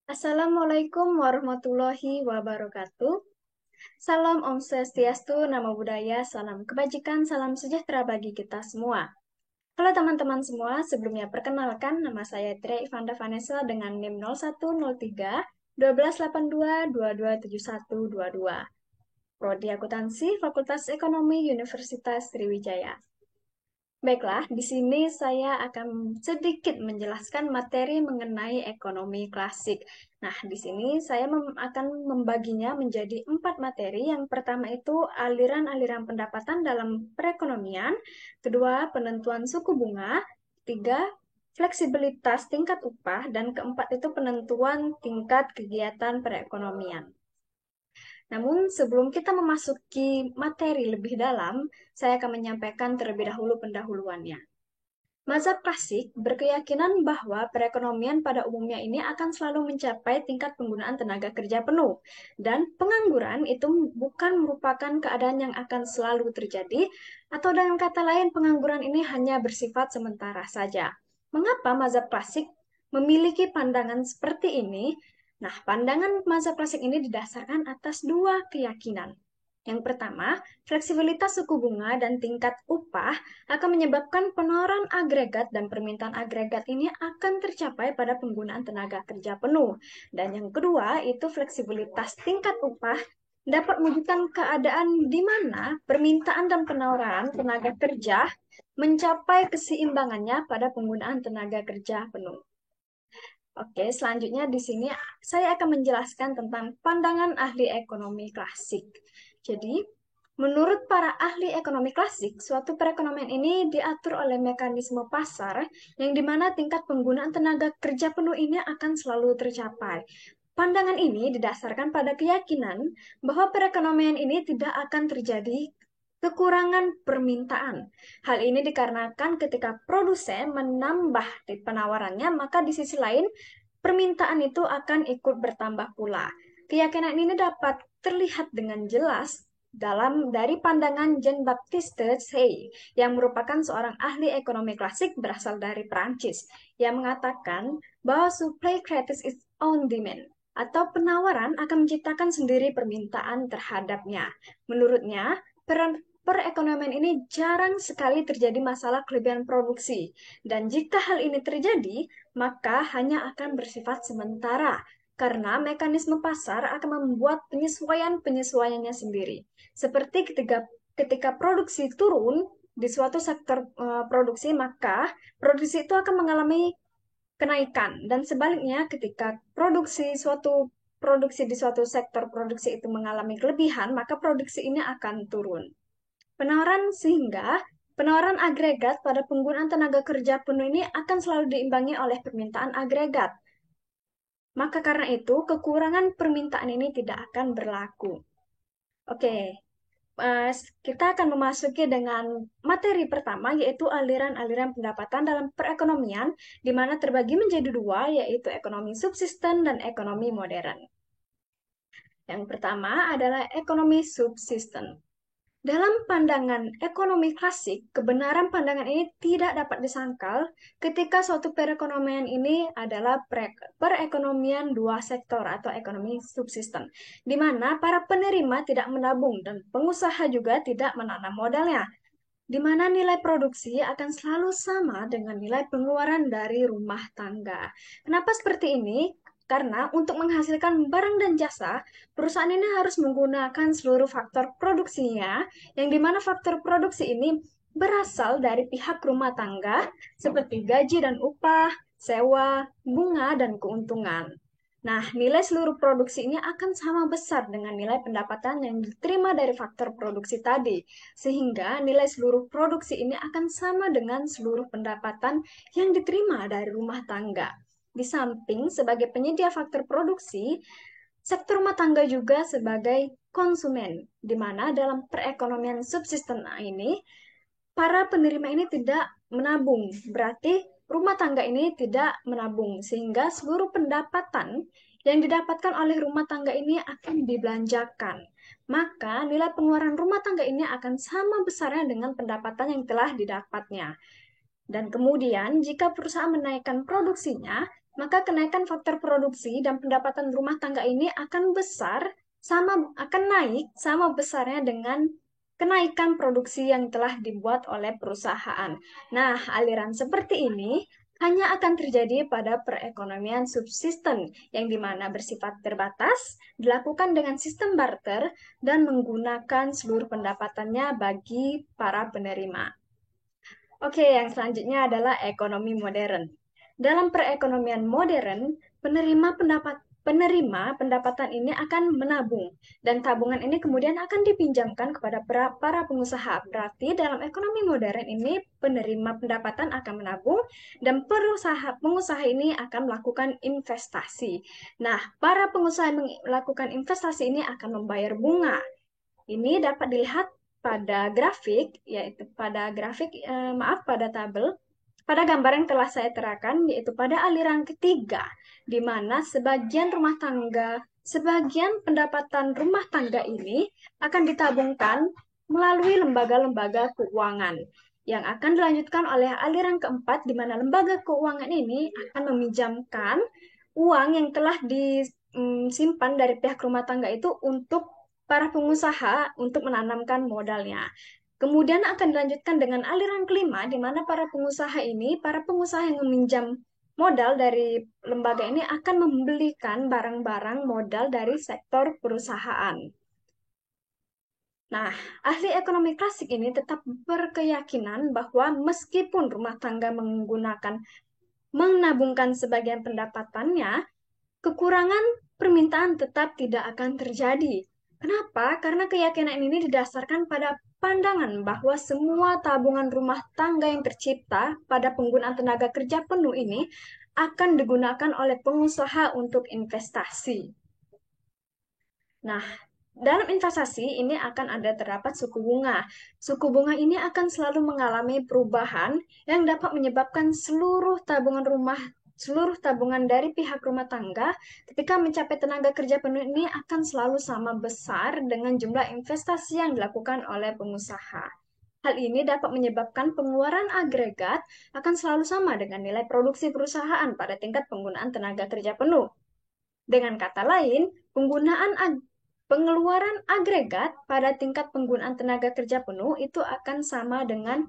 Assalamualaikum warahmatullahi wabarakatuh. Salam Om Swastiastu, Namo Buddhaya, salam kebajikan, salam sejahtera bagi kita semua. Halo teman-teman semua, sebelumnya perkenalkan nama saya Tria Ivanda Vanessa dengan NIM 0103 1282 227122. Prodi Akuntansi Fakultas Ekonomi Universitas Sriwijaya. Baiklah, di sini saya akan sedikit menjelaskan materi mengenai ekonomi klasik. Nah, di sini saya akan membaginya menjadi 4 materi. Yang pertama itu aliran-aliran pendapatan dalam perekonomian, kedua penentuan suku bunga, tiga fleksibilitas tingkat upah, dan keempat itu penentuan tingkat kegiatan perekonomian. Namun, sebelum kita memasuki materi lebih dalam, saya akan menyampaikan terlebih dahulu pendahuluannya. Mazhab klasik berkeyakinan bahwa perekonomian pada umumnya ini akan selalu mencapai tingkat penggunaan tenaga kerja penuh, dan pengangguran itu bukan merupakan keadaan yang akan selalu terjadi, atau dengan kata lain, pengangguran ini hanya bersifat sementara saja. Mengapa mazhab klasik memiliki pandangan seperti ini? Nah, pandangan mazhab klasik ini didasarkan atas dua keyakinan. Yang pertama, fleksibilitas suku bunga dan tingkat upah akan menyebabkan penawaran agregat dan permintaan agregat ini akan tercapai pada penggunaan tenaga kerja penuh. Dan yang kedua, itu fleksibilitas tingkat upah dapat mewujudkan keadaan di mana permintaan dan penawaran tenaga kerja mencapai keseimbangannya pada penggunaan tenaga kerja penuh. Oke, selanjutnya di sini saya akan menjelaskan tentang pandangan ahli ekonomi klasik. Jadi, menurut para ahli ekonomi klasik, suatu perekonomian ini diatur oleh mekanisme pasar yang dimana tingkat penggunaan tenaga kerja penuh ini akan selalu tercapai. Pandangan ini didasarkan pada keyakinan bahwa perekonomian ini tidak akan terjadi kekurangan permintaan. Hal ini dikarenakan ketika produsen menambah di penawarannya, maka di sisi lain permintaan itu akan ikut bertambah pula. Keyakinan ini dapat terlihat dengan jelas dari pandangan Jean-Baptiste Say yang merupakan seorang ahli ekonomi klasik berasal dari Prancis yang mengatakan bahwa supply creates its own demand atau penawaran akan menciptakan sendiri permintaan terhadapnya. Menurutnya, perekonomian ini jarang sekali terjadi masalah kelebihan produksi. Dan jika hal ini terjadi, maka hanya akan bersifat sementara karena mekanisme pasar akan membuat penyesuaian-penyesuaiannya sendiri. Seperti ketika produksi turun di suatu sektor produksi, maka produksi itu akan mengalami kenaikan dan sebaliknya ketika produksi di suatu sektor produksi itu mengalami kelebihan, maka produksi ini akan turun. Penawaran agregat pada penggunaan tenaga kerja penuh ini akan selalu diimbangi oleh permintaan agregat. Maka karena itu, kekurangan permintaan ini tidak akan berlaku. Oke, kita akan memasuki dengan materi pertama, yaitu aliran-aliran pendapatan dalam perekonomian, di mana terbagi menjadi dua, yaitu ekonomi subsisten dan ekonomi modern. Yang pertama adalah ekonomi subsisten. Dalam pandangan ekonomi klasik, kebenaran pandangan ini tidak dapat disangkal ketika suatu perekonomian ini adalah perekonomian dua sektor atau ekonomi subsisten, di mana para penerima tidak menabung dan pengusaha juga tidak menanam modalnya, di mana nilai produksi akan selalu sama dengan nilai pengeluaran dari rumah tangga. Kenapa seperti ini? Karena untuk menghasilkan barang dan jasa, perusahaan ini harus menggunakan seluruh faktor produksinya, yang dimana faktor produksi ini berasal dari pihak rumah tangga, seperti gaji dan upah, sewa, bunga, dan keuntungan. Nah, nilai seluruh produksi ini akan sama besar dengan nilai pendapatan yang diterima dari faktor produksi tadi, sehingga nilai seluruh produksi ini akan sama dengan seluruh pendapatan yang diterima dari rumah tangga. Di samping sebagai penyedia faktor produksi, sektor rumah tangga juga sebagai konsumen, di mana dalam perekonomian subsisten ini, para penerima ini tidak menabung. Berarti rumah tangga ini tidak menabung, sehingga seluruh pendapatan yang didapatkan oleh rumah tangga ini akan dibelanjakan. Maka nilai pengeluaran rumah tangga ini akan sama besarnya dengan pendapatan yang telah didapatnya. Dan kemudian, jika perusahaan menaikkan produksinya, maka kenaikan faktor produksi dan pendapatan rumah tangga ini akan naik sama besarnya dengan kenaikan produksi yang telah dibuat oleh perusahaan. Nah, aliran seperti ini hanya akan terjadi pada perekonomian subsisten yang dimana bersifat terbatas, dilakukan dengan sistem barter, dan menggunakan seluruh pendapatannya bagi para penerima. Oke, yang selanjutnya adalah ekonomi modern. Dalam perekonomian modern, penerima pendapatan ini akan menabung, dan tabungan ini kemudian akan dipinjamkan kepada para pengusaha. Berarti dalam ekonomi modern ini penerima pendapatan akan menabung dan pengusaha ini akan melakukan investasi. Nah, para pengusaha yang melakukan investasi ini akan membayar bunga. Ini dapat dilihat pada grafik, yaitu pada tabel, pada gambar yang telah saya terangkan, yaitu pada aliran ketiga, di mana sebagian pendapatan rumah tangga ini akan ditabungkan melalui lembaga-lembaga keuangan, yang akan dilanjutkan oleh aliran keempat, di mana lembaga keuangan ini akan meminjamkan uang yang telah disimpan dari pihak rumah tangga itu untuk para pengusaha untuk menanamkan modalnya. Kemudian akan dilanjutkan dengan aliran kelima, di mana para pengusaha yang meminjam modal dari lembaga ini akan membelikan barang-barang modal dari sektor perusahaan. Nah, ahli ekonomi klasik ini tetap berkeyakinan bahwa meskipun rumah tangga menabungkan sebagian pendapatannya, kekurangan permintaan tetap tidak akan terjadi. Kenapa? Karena keyakinan ini didasarkan pada pandangan bahwa semua tabungan rumah tangga yang tercipta pada penggunaan tenaga kerja penuh ini akan digunakan oleh pengusaha untuk investasi. Nah, dalam investasi ini akan terdapat suku bunga. Suku bunga ini akan selalu mengalami perubahan yang dapat menyebabkan seluruh tabungan dari pihak rumah tangga ketika mencapai tenaga kerja penuh ini akan selalu sama besar dengan jumlah investasi yang dilakukan oleh pengusaha. Hal ini dapat menyebabkan pengeluaran agregat akan selalu sama dengan nilai produksi perusahaan pada tingkat penggunaan tenaga kerja penuh. Dengan kata lain, pengeluaran agregat pada tingkat penggunaan tenaga kerja penuh itu akan sama dengan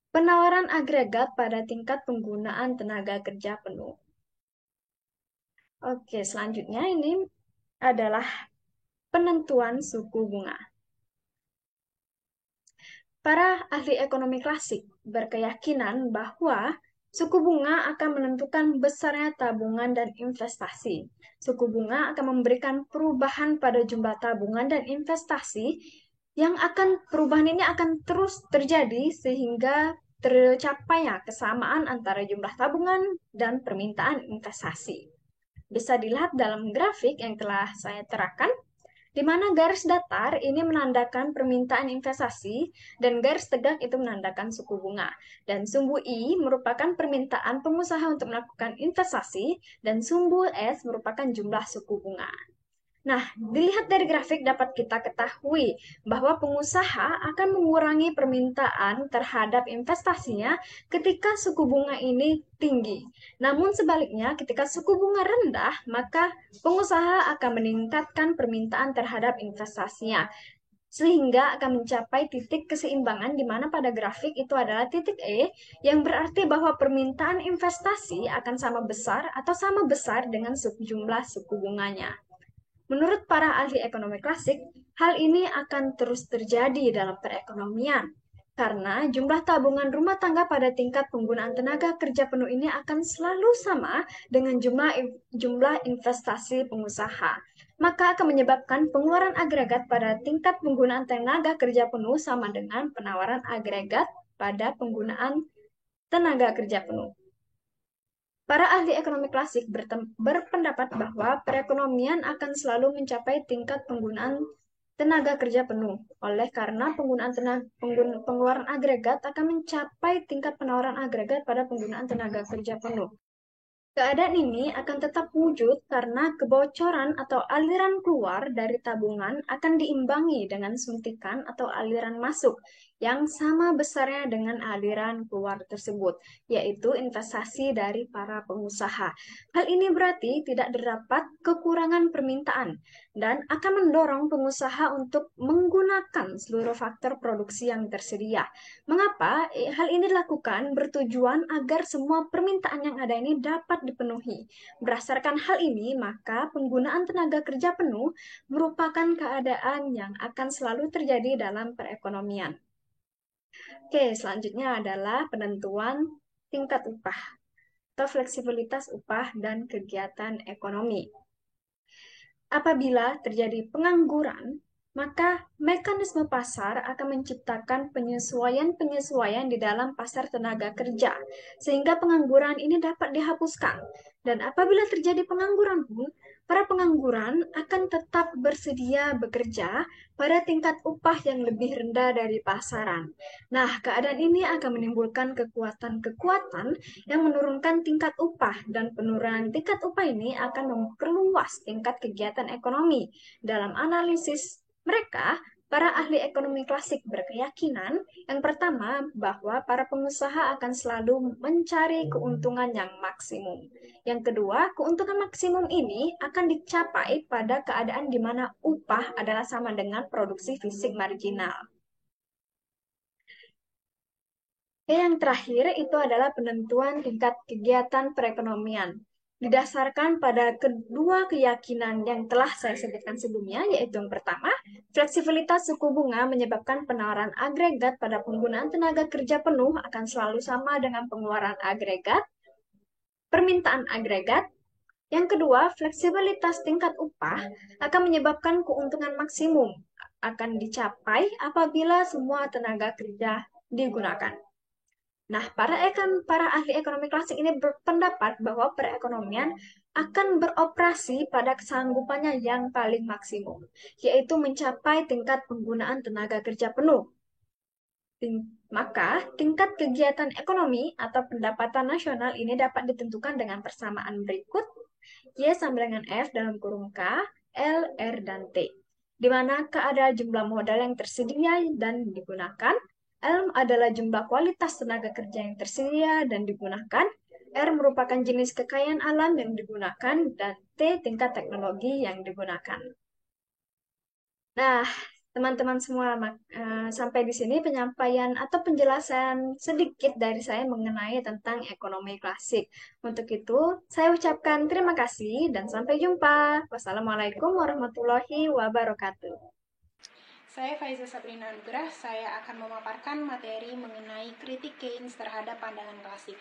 penawaran agregat pada tingkat penggunaan tenaga kerja penuh. Oke, selanjutnya ini adalah penentuan suku bunga. Para ahli ekonomi klasik berkeyakinan bahwa suku bunga akan menentukan besarnya tabungan dan investasi. Suku bunga akan memberikan perubahan pada jumlah tabungan dan investasi perubahan ini akan terus terjadi sehingga tercapainya kesamaan antara jumlah tabungan dan permintaan investasi. Bisa dilihat dalam grafik yang telah saya terangkan, di mana garis datar ini menandakan permintaan investasi dan garis tegak itu menandakan suku bunga. Dan sumbu I merupakan permintaan pengusaha untuk melakukan investasi dan sumbu S merupakan jumlah suku bunga. Nah, dilihat dari grafik dapat kita ketahui bahwa pengusaha akan mengurangi permintaan terhadap investasinya ketika suku bunga ini tinggi. Namun sebaliknya, ketika suku bunga rendah, maka pengusaha akan meningkatkan permintaan terhadap investasinya, sehingga akan mencapai titik keseimbangan di mana pada grafik itu adalah titik E, yang berarti bahwa permintaan investasi akan sama besar atau sama besar dengan jumlah suku bunganya. Menurut para ahli ekonomi klasik, hal ini akan terus terjadi dalam perekonomian, karena jumlah tabungan rumah tangga pada tingkat penggunaan tenaga kerja penuh ini akan selalu sama dengan jumlah investasi pengusaha. Maka akan menyebabkan pengeluaran agregat pada tingkat penggunaan tenaga kerja penuh sama dengan penawaran agregat pada penggunaan tenaga kerja penuh. Para ahli ekonomi klasik berpendapat bahwa perekonomian akan selalu mencapai tingkat penggunaan tenaga kerja penuh, karena pengeluaran agregat akan mencapai tingkat penawaran agregat pada penggunaan tenaga kerja penuh. Keadaan ini akan tetap wujud karena kebocoran atau aliran keluar dari tabungan akan diimbangi dengan suntikan atau aliran masuk yang sama besarnya dengan aliran keluar tersebut, yaitu investasi dari para pengusaha. Hal ini berarti tidak terdapat kekurangan permintaan dan akan mendorong pengusaha untuk menggunakan seluruh faktor produksi yang tersedia. Mengapa hal ini dilakukan? Bertujuan agar semua permintaan yang ada ini dapat dipenuhi. Berdasarkan hal ini, maka penggunaan tenaga kerja penuh merupakan keadaan yang akan selalu terjadi dalam perekonomian. Oke, selanjutnya adalah penentuan tingkat upah atau fleksibilitas upah dan kegiatan ekonomi. Apabila terjadi pengangguran, maka mekanisme pasar akan menciptakan penyesuaian-penyesuaian di dalam pasar tenaga kerja, sehingga pengangguran ini dapat dihapuskan. Dan apabila terjadi pengangguran pun, para pengangguran akan tetap bersedia bekerja pada tingkat upah yang lebih rendah dari pasaran. Nah, keadaan ini akan menimbulkan kekuatan-kekuatan yang menurunkan tingkat upah, dan penurunan tingkat upah ini akan memperluas tingkat kegiatan ekonomi. Dalam analisis mereka, para ahli ekonomi klasik berkeyakinan yang pertama bahwa para pengusaha akan selalu mencari keuntungan yang maksimum. Yang kedua, keuntungan maksimum ini akan dicapai pada keadaan di mana upah adalah sama dengan produksi fisik marginal. Yang terakhir itu adalah penentuan tingkat kegiatan perekonomian. Didasarkan pada kedua keyakinan yang telah saya sebutkan sebelumnya, yaitu yang pertama, fleksibilitas suku bunga menyebabkan penawaran agregat pada penggunaan tenaga kerja penuh akan selalu sama dengan pengeluaran agregat, permintaan agregat. Yang kedua, fleksibilitas tingkat upah akan menyebabkan keuntungan maksimum akan dicapai apabila semua tenaga kerja digunakan. Nah, para ahli ekonomi klasik ini berpendapat bahwa perekonomian akan beroperasi pada kesanggupannya yang paling maksimum, yaitu mencapai tingkat penggunaan tenaga kerja penuh. Maka, tingkat kegiatan ekonomi atau pendapatan nasional ini dapat ditentukan dengan persamaan berikut, Y sama dengan F dalam kurung K, L, R, dan T. Di mana K adalah jumlah modal yang tersedia dan digunakan, L adalah jumlah kualitas tenaga kerja yang tersedia dan digunakan, R merupakan jenis kekayaan alam yang digunakan, dan T tingkat teknologi yang digunakan. Nah, teman-teman semua, sampai di sini penyampaian atau penjelasan sedikit dari saya mengenai tentang ekonomi klasik. Untuk itu, saya ucapkan terima kasih dan sampai jumpa. Wassalamualaikum warahmatullahi wabarakatuh. Saya Faiza Sabrina Nugrah, saya akan memaparkan materi mengenai kritik Keynes terhadap pandangan klasik.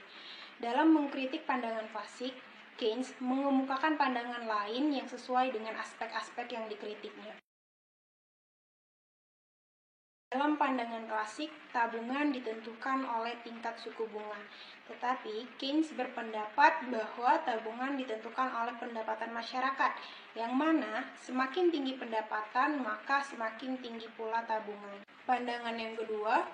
Dalam mengkritik pandangan klasik, Keynes mengemukakan pandangan lain yang sesuai dengan aspek-aspek yang dikritiknya. Dalam pandangan klasik, tabungan ditentukan oleh tingkat suku bunga. Tetapi, Keynes berpendapat bahwa tabungan ditentukan oleh pendapatan masyarakat, yang mana semakin tinggi pendapatan, maka semakin tinggi pula tabungan. Pandangan yang kedua,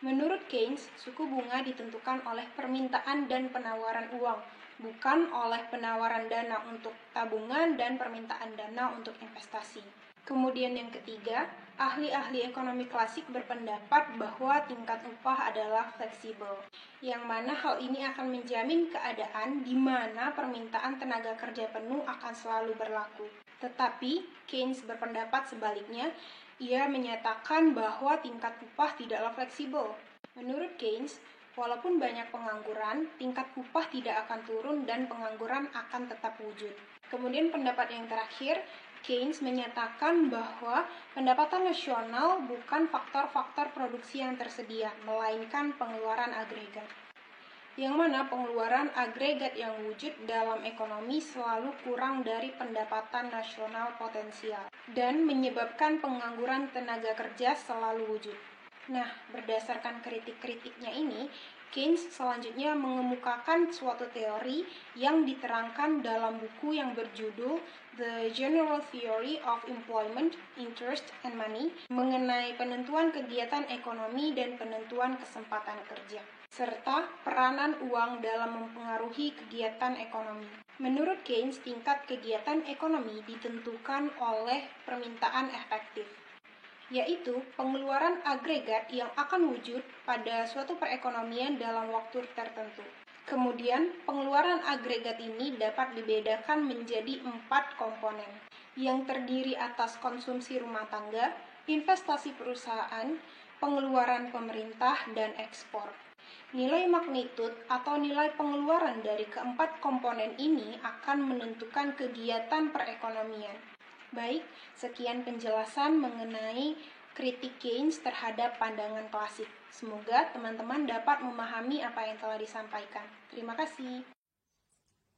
menurut Keynes, suku bunga ditentukan oleh permintaan dan penawaran uang, bukan oleh penawaran dana untuk tabungan dan permintaan dana untuk investasi. Kemudian yang ketiga, ahli-ahli ekonomi klasik berpendapat bahwa tingkat upah adalah fleksibel, yang mana hal ini akan menjamin keadaan di mana permintaan tenaga kerja penuh akan selalu berlaku. Tetapi, Keynes berpendapat sebaliknya, ia menyatakan bahwa tingkat upah tidaklah fleksibel. Menurut Keynes, walaupun banyak pengangguran, tingkat upah tidak akan turun dan pengangguran akan tetap wujud. Kemudian pendapat yang terakhir, Keynes menyatakan bahwa pendapatan nasional bukan faktor-faktor produksi yang tersedia, melainkan pengeluaran agregat. Yang mana pengeluaran agregat yang wujud dalam ekonomi selalu kurang dari pendapatan nasional potensial dan menyebabkan pengangguran tenaga kerja selalu wujud. Nah, berdasarkan kritik-kritiknya ini, Keynes selanjutnya mengemukakan suatu teori yang diterangkan dalam buku yang berjudul The General Theory of Employment, Interest, and Money mengenai penentuan kegiatan ekonomi dan penentuan kesempatan kerja, serta peranan uang dalam mempengaruhi kegiatan ekonomi. Menurut Keynes, tingkat kegiatan ekonomi ditentukan oleh permintaan efektif. yaitu pengeluaran agregat yang akan wujud pada suatu perekonomian dalam waktu tertentu. Kemudian, pengeluaran agregat ini dapat dibedakan menjadi 4 komponen, yang terdiri atas konsumsi rumah tangga, investasi perusahaan, pengeluaran pemerintah, dan ekspor. Nilai magnitud atau nilai pengeluaran dari keempat komponen ini akan menentukan kegiatan perekonomian. Baik, sekian penjelasan mengenai kritik Keynes terhadap pandangan klasik. Semoga teman-teman dapat memahami apa yang telah disampaikan. Terima kasih.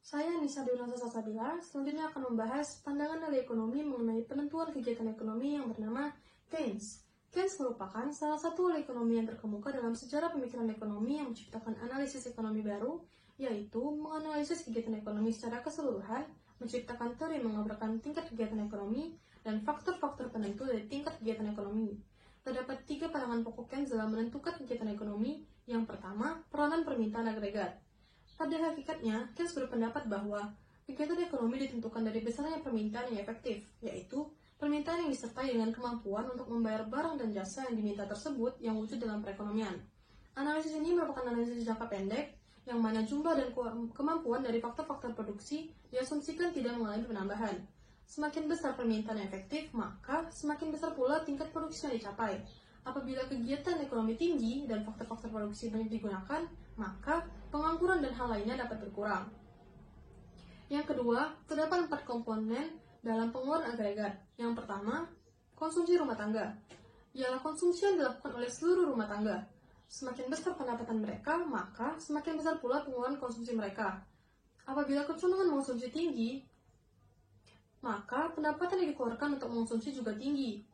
Saya Nisa Dewnasa Sasabila, selanjutnya akan membahas pandangan dari ekonomi mengenai penentuan kegiatan ekonomi yang bernama Keynes. Keynes merupakan salah satu ahli ekonomi yang terkemuka dalam sejarah pemikiran ekonomi yang menciptakan analisis ekonomi baru, yaitu menganalisis kegiatan ekonomi secara keseluruhan, menciptakan teori mengobrolkan tingkat kegiatan ekonomi, dan faktor-faktor penentu dari tingkat kegiatan ekonomi. Terdapat 3 pandangan pokok Keynes dalam menentukan kegiatan ekonomi. Yang pertama, peranan permintaan agregat. Pada hakikatnya, Keynes berpendapat bahwa kegiatan ekonomi ditentukan dari besarnya permintaan yang efektif, yaitu permintaan yang disertai dengan kemampuan untuk membayar barang dan jasa yang diminta tersebut yang wujud dalam perekonomian. Analisis ini merupakan analisis jangka pendek, yang mana jumlah dan kemampuan dari faktor-faktor produksi diasumsikan tidak mengalami penambahan. Semakin besar permintaan yang efektif, maka semakin besar pula tingkat produksi yang dicapai. Apabila kegiatan ekonomi tinggi dan faktor-faktor produksi banyak digunakan, maka pengangguran dan hal lainnya dapat berkurang. Yang kedua, terdapat 4 komponen dalam pengeluaran agregat. Yang pertama, konsumsi rumah tangga. Ialah konsumsi yang dilakukan oleh seluruh rumah tangga. Semakin besar pendapatan mereka, maka semakin besar pula pengeluaran konsumsi mereka. Apabila kecenderungan mengonsumsi tinggi, maka pendapatan yang dikeluarkan untuk mengonsumsi juga tinggi.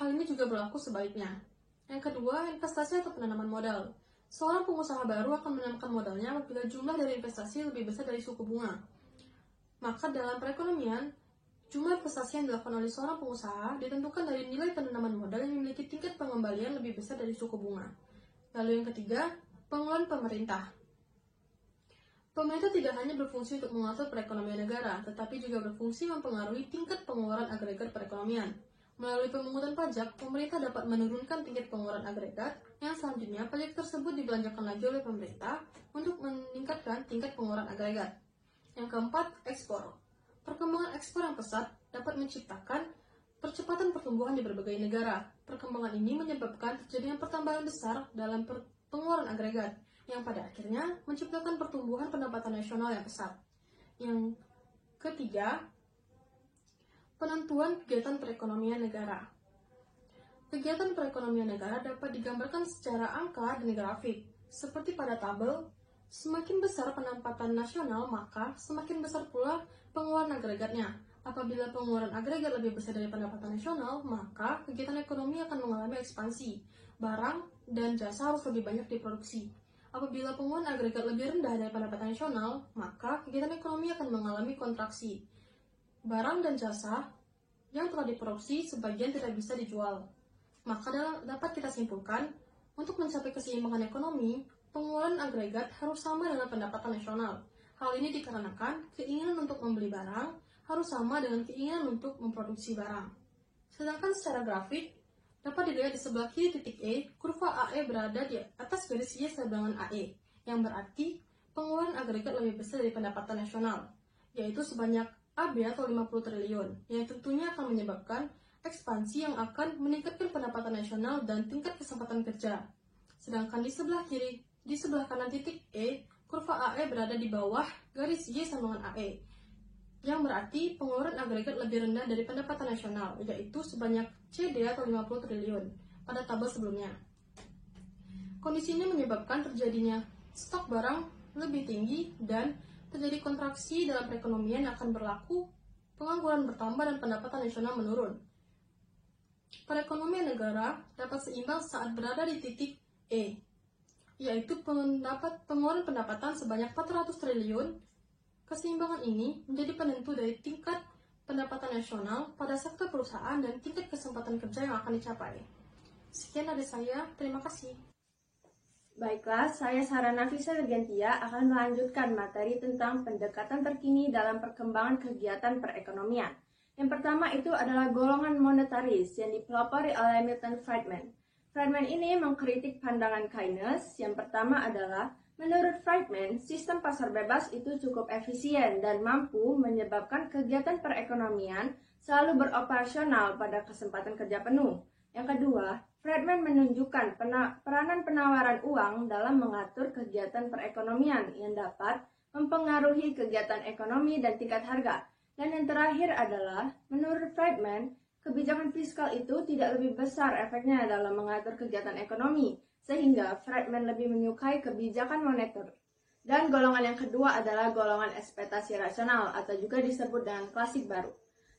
Hal ini juga berlaku sebaliknya. Yang kedua, investasi atau penanaman modal. Seorang pengusaha baru akan menanamkan modalnya apabila jumlah dari investasi lebih besar dari suku bunga. Maka dalam perekonomian, jumlah investasi yang dilakukan oleh seorang pengusaha ditentukan dari nilai penanaman modal yang memiliki tingkat pengembalian lebih besar dari suku bunga. Lalu yang ketiga, pengeluaran pemerintah. Pemerintah tidak hanya berfungsi untuk mengatur perekonomian negara, tetapi juga berfungsi mempengaruhi tingkat pengeluaran agregat perekonomian. Melalui pemungutan pajak, pemerintah dapat menurunkan tingkat pengeluaran agregat, yang selanjutnya pajak tersebut dibelanjakan lagi oleh pemerintah untuk meningkatkan tingkat pengeluaran agregat. Yang keempat, ekspor. Perkembangan ekspor yang pesat dapat menciptakan percepatan pertumbuhan di berbagai negara. Perkembangan ini menyebabkan terjadinya pertambahan besar dalam pengeluaran agregat, yang pada akhirnya menciptakan pertumbuhan pendapatan nasional yang pesat. Yang ketiga, penentuan kegiatan perekonomian negara. Kegiatan perekonomian negara dapat digambarkan secara angka dan grafik. Seperti pada tabel, semakin besar pendapatan nasional, maka semakin besar pula pengeluaran agregatnya. Apabila pengeluaran agregat lebih besar dari pendapatan nasional, maka kegiatan ekonomi akan mengalami ekspansi. Barang dan jasa harus lebih banyak diproduksi. Apabila pengeluaran agregat lebih rendah dari pendapatan nasional, maka kegiatan ekonomi akan mengalami kontraksi. Barang dan jasa yang telah diproduksi sebagian tidak bisa dijual. Maka dapat kita simpulkan, untuk mencapai keseimbangan ekonomi, pengeluaran agregat harus sama dengan pendapatan nasional. Hal ini dikarenakan keinginan untuk membeli barang harus sama dengan keinginan untuk memproduksi barang. Sedangkan secara grafik, dapat dilihat di sebelah kiri titik E, kurva AE berada di atas garis Y seberangan AE, yang berarti pengeluaran agregat lebih besar dari pendapatan nasional, yaitu sebanyak AB atau 50 triliun, yang tentunya akan menyebabkan ekspansi yang akan meningkatkan pendapatan nasional dan tingkat kesempatan kerja. Sedangkan di sebelah kanan titik E, kurva AE berada di bawah garis Y sambungan AE, yang berarti pengeluaran agregat lebih rendah dari pendapatan nasional, yaitu sebanyak CD atau 50 triliun pada tabel sebelumnya. Kondisi ini menyebabkan terjadinya stok barang lebih tinggi dan terjadi kontraksi dalam perekonomian yang akan berlaku, pengangguran bertambah dan pendapatan nasional menurun. Perekonomian negara dapat seimbang saat berada di titik E, yaitu pengeluaran pendapatan sebanyak 400 triliun. Keseimbangan ini menjadi penentu dari tingkat pendapatan nasional pada sektor perusahaan dan tingkat kesempatan kerja yang akan dicapai. Sekian dari saya, terima kasih. Baiklah, saya Sarah Nafisa Widiantia akan melanjutkan materi tentang pendekatan terkini dalam perkembangan kegiatan perekonomian. Yang pertama itu adalah golongan monetaris yang dipelopori oleh Milton Friedman. Friedman ini mengkritik pandangan Keynes. Yang pertama adalah, menurut Friedman, sistem pasar bebas itu cukup efisien dan mampu menyebabkan kegiatan perekonomian selalu beroperasional pada kesempatan kerja penuh. Yang kedua, Friedman menunjukkan peranan penawaran uang dalam mengatur kegiatan perekonomian yang dapat mempengaruhi kegiatan ekonomi dan tingkat harga. Dan yang terakhir adalah, menurut Friedman, kebijakan fiskal itu tidak lebih besar efeknya dalam mengatur kegiatan ekonomi, sehingga Friedman lebih menyukai kebijakan moneter. Dan golongan yang kedua adalah golongan ekspektasi rasional atau juga disebut dengan klasik baru.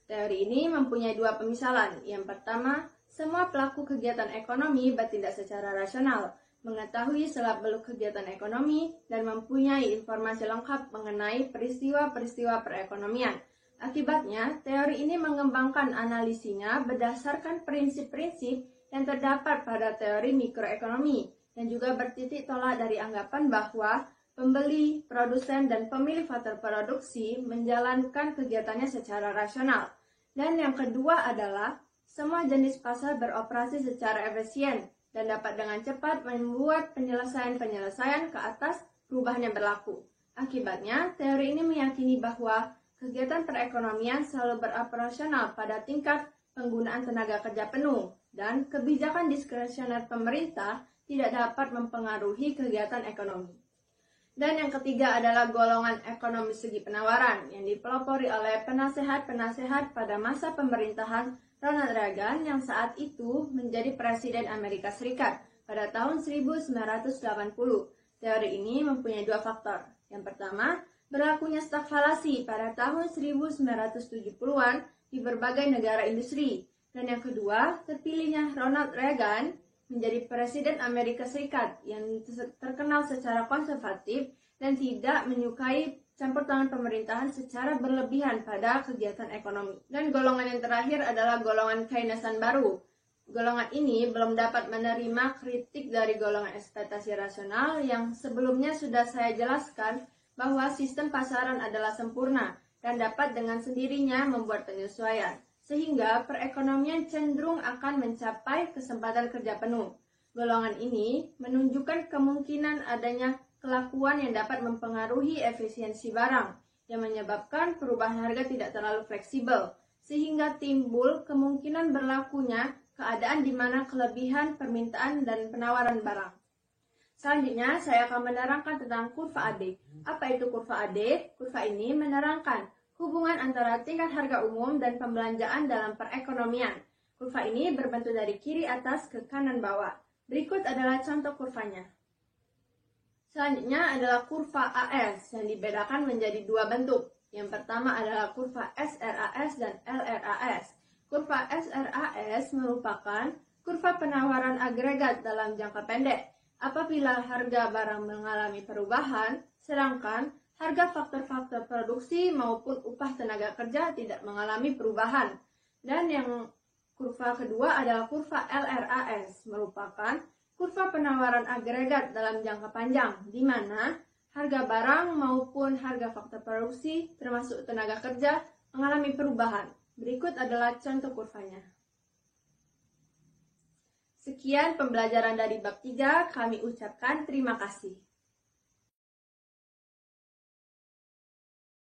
Teori ini mempunyai dua pemisalan. Yang pertama, semua pelaku kegiatan ekonomi bertindak secara rasional, mengetahui selak-beluk kegiatan ekonomi, dan mempunyai informasi lengkap mengenai peristiwa-peristiwa perekonomian. Akibatnya, teori ini mengembangkan analisinya berdasarkan prinsip-prinsip yang terdapat pada teori mikroekonomi, dan juga bertitik tolak dari anggapan bahwa pembeli, produsen, dan pemilik faktor produksi menjalankan kegiatannya secara rasional. Dan yang kedua adalah, semua jenis pasar beroperasi secara efisien dan dapat dengan cepat membuat penyelesaian-penyelesaian ke atas perubahan yang berlaku. Akibatnya, teori ini meyakini bahwa kegiatan perekonomian selalu beroperasional pada tingkat penggunaan tenaga kerja penuh, dan kebijakan diskresioner pemerintah tidak dapat mempengaruhi kegiatan ekonomi. Dan yang ketiga adalah golongan ekonomi segi penawaran yang dipelopori oleh penasehat-penasehat pada masa pemerintahan Ronald Reagan yang saat itu menjadi Presiden Amerika Serikat pada tahun 1980. Teori ini mempunyai dua faktor. Yang pertama, berlakunya stagflasi pada tahun 1970-an di berbagai negara industri. Dan yang kedua, terpilihnya Ronald Reagan menjadi Presiden Amerika Serikat yang terkenal secara konservatif dan tidak menyukai campur tangan pemerintahan secara berlebihan pada kegiatan ekonomi. Dan golongan yang terakhir adalah golongan Keynesan baru. Golongan ini belum dapat menerima kritik dari golongan ekspektasi rasional yang sebelumnya sudah saya jelaskan bahwa sistem pasaran adalah sempurna dan dapat dengan sendirinya membuat penyesuaian, sehingga perekonomian cenderung akan mencapai kesempatan kerja penuh. Golongan ini menunjukkan kemungkinan adanya kelakuan yang dapat mempengaruhi efisiensi barang, yang menyebabkan perubahan harga tidak terlalu fleksibel, sehingga timbul kemungkinan berlakunya keadaan di mana kelebihan permintaan dan penawaran barang. Selanjutnya, saya akan menerangkan tentang kurva AD. Apa itu kurva AD? Kurva ini menerangkan hubungan antara tingkat harga umum dan pembelanjaan dalam perekonomian. Kurva ini berbentuk dari kiri atas ke kanan bawah. Berikut adalah contoh kurvanya. Selanjutnya adalah kurva AS yang dibedakan menjadi dua bentuk. Yang pertama adalah kurva SRAS dan LRAS. Kurva SRAS merupakan kurva penawaran agregat dalam jangka pendek apabila harga barang mengalami perubahan, sedangkan harga faktor-faktor produksi maupun upah tenaga kerja tidak mengalami perubahan. Dan yang kurva kedua adalah kurva LRAS, merupakan kurva penawaran agregat dalam jangka panjang, di mana harga barang maupun harga faktor produksi, termasuk tenaga kerja, mengalami perubahan. Berikut adalah contoh kurvanya. Sekian pembelajaran dari bab 3, kami ucapkan terima kasih.